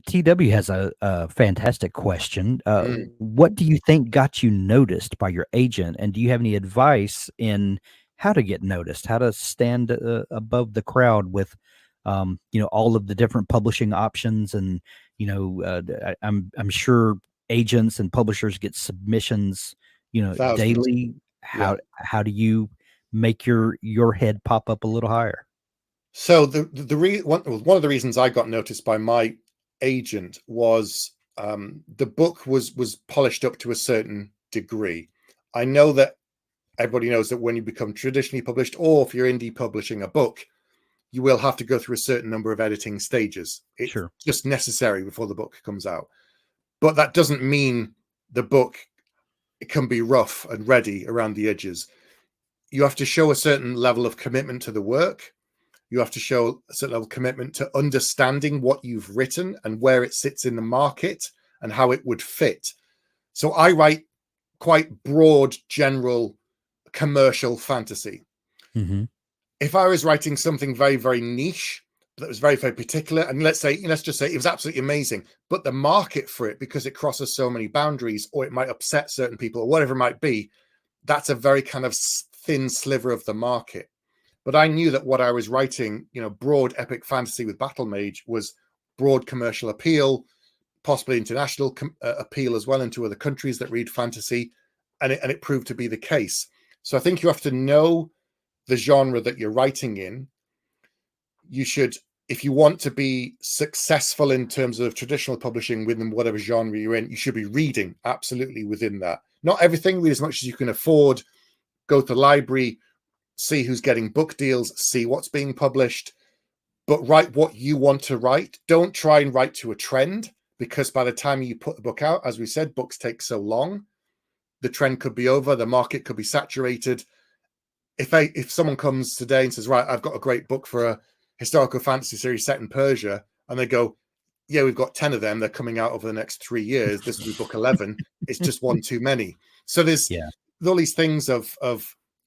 TW has a fantastic question. Mm. What do you think got you noticed by your agent, and do you have any advice in how to get noticed, how to stand above the crowd with, all of the different publishing options, and I'm sure agents and publishers get submissions, Thousands. daily. Yeah. How do you make your head pop up a little higher? So one of the reasons I got noticed by my agent was the book was polished up to a certain degree. I know that everybody knows that when you become traditionally published, or if you're indie publishing a book, you will have to go through a certain number of editing stages. It's Sure. just necessary before the book comes out. But that doesn't mean the book can be rough and ready around the edges. You have to show a certain level of commitment to the work. You have to show a certain level of commitment to understanding what you've written and where it sits in the market and how it would fit. So I write quite broad, general, commercial fantasy. Hmm. If I was writing something very, very niche, that was very, very particular, and let's just say it was absolutely amazing, but the market for it, because it crosses so many boundaries, or it might upset certain people, or whatever it might be, that's a very kind of thin sliver of the market. But I knew that what I was writing, broad epic fantasy with Battle Mage, was broad commercial appeal, possibly international appeal as well into other countries that read fantasy, and it proved to be the case. So I think you have to know the genre that you're writing in. You should, if you want to be successful in terms of traditional publishing within whatever genre you're in, you should be reading absolutely within that. Not everything, read as much as you can afford, go to the library, see who's getting book deals, see what's being published, but write what you want to write. Don't try and write to a trend, because by the time you put the book out, as we said, books take so long. The trend could be over, the market could be saturated. If someone comes today and says, right, I've got a great book for a historical fantasy series set in Persia, and they go, yeah, we've got 10 of them, they're coming out over the next 3 years, this will be book 11, it's just one too many. So there's Yeah. all these things of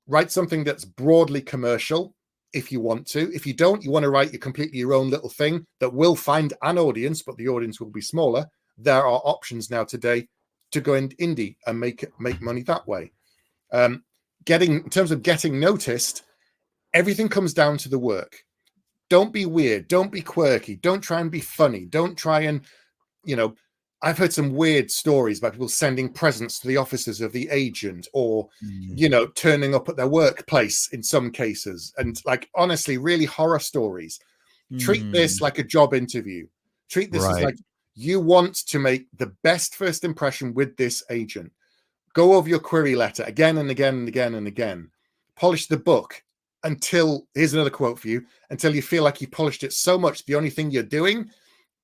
write something that's broadly commercial if you want to. If you don't, you want to write your own little thing that will find an audience, but the audience will be smaller. There are options now today to go in indie and make money that way. In terms of getting noticed, everything comes down to the work. Don't be weird. Don't be quirky. Don't try and be funny. Don't try and, I've heard some weird stories about people sending presents to the offices of the agent, or, Mm. turning up at their workplace in some cases. And honestly, really horror stories. Treat this Mm. like a job interview. Treat this as Right. like you want to make the best first impression with this agent. Go over your query letter again and again and again and again. Polish the book until, here's another quote for you, until you feel like you polished it so much, the only thing you're doing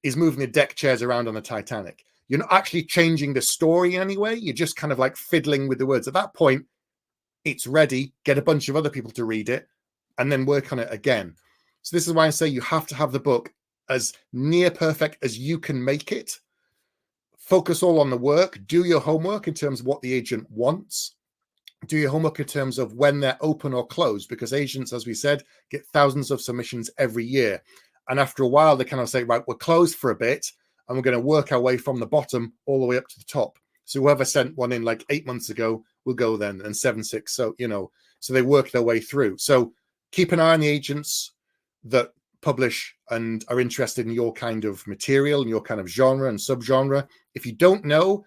is moving the deck chairs around on the Titanic. You're not actually changing the story anyway. You're just kind of like fiddling with the words. At that point, it's ready. Get a bunch of other people to read it and then work on it again. So this is why I say you have to have the book as near perfect as you can make it. Focus all on the work. Do your homework in terms of what the agent wants. Do your homework in terms of when they're open or closed, because agents, as we said, get thousands of submissions every year. And after a while, they kind of say, right, we're closed for a bit and we're going to work our way from the bottom all the way up to the top. So whoever sent one in like 8 months ago will go then, and 7, 6. So, so they work their way through. So keep an eye on the agents that publish and are interested in your kind of material and your kind of genre and subgenre. If you don't know,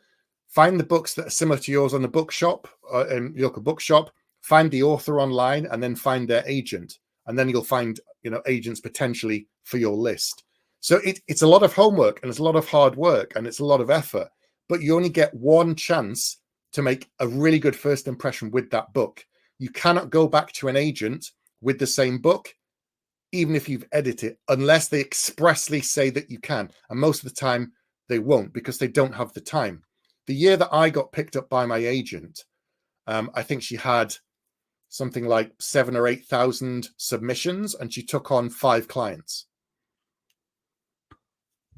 find the books that are similar to yours on the bookshop, in your local bookshop, find the author online, and then find their agent. And then you'll find, agents potentially for your list. So it's a lot of homework, and it's a lot of hard work, and it's a lot of effort, but you only get one chance to make a really good first impression with that book. You cannot go back to an agent with the same book, even if you've edited it, unless they expressly say that you can. And most of the time they won't, because they don't have the time. The year that I got picked up by my agent, I think she had something like 7,000 or 8,000 submissions, and she took on 5 clients.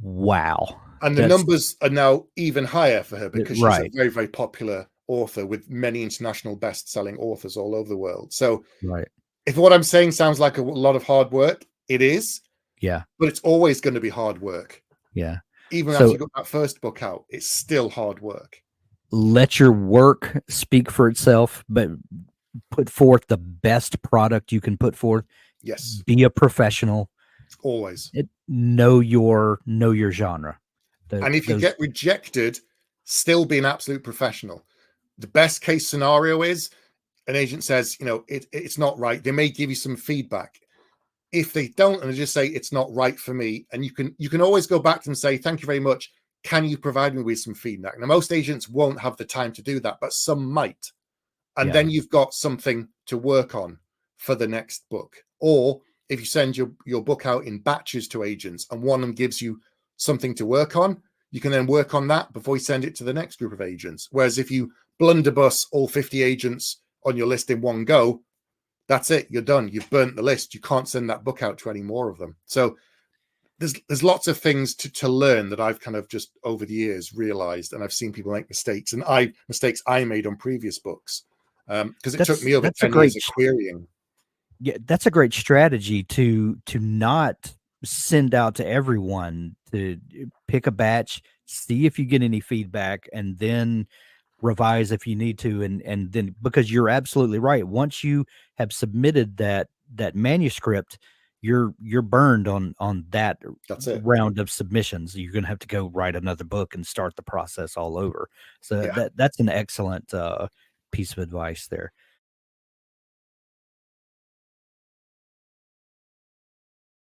Wow. And the That's numbers are now even higher for her, because she's a right. very, very popular author with many international best-selling authors all over the world. So Right. if what I'm saying sounds like a lot of hard work, it is, Yeah. but it's always going to be hard work. Yeah. Even after So you got that first book out, it's still hard work. let your work speak for itself, but put forth the best product you can put forth. Yes, Be a professional. always. Know your genre. And if you Those get rejected, still be an absolute professional. The best case scenario is an agent says, it's not right. They may give you some feedback. If they don't, and they just say it's not right for me, and you can always go back to them and say, thank you very much. Can you provide me with some feedback? Now, most agents won't have the time to do that, but some might. And yeah. then you've got something to work on for the next book. Or if you send your book out in batches to agents and one of them gives you something to work on, you can then work on that before you send it to the next group of agents. Whereas if you blunderbuss all 50 agents on your list in one go, that's it. You're done. You've burnt the list. You can't send that book out to any more of them. So there's lots of things to learn that I've kind of just over the years realized, and I've seen people make mistakes, and mistakes I made on previous books, because it took me over That's a 10 years great of querying. yeah, that's a great strategy to not send out to everyone, to pick a batch, see if you get any feedback, and then revise if you need to, and then, because you're absolutely right. Once you have submitted that manuscript, you're burned on that That's it. round of submissions. You're gonna have to go write another book and start the process all over. So Yeah. that's an excellent piece of advice there.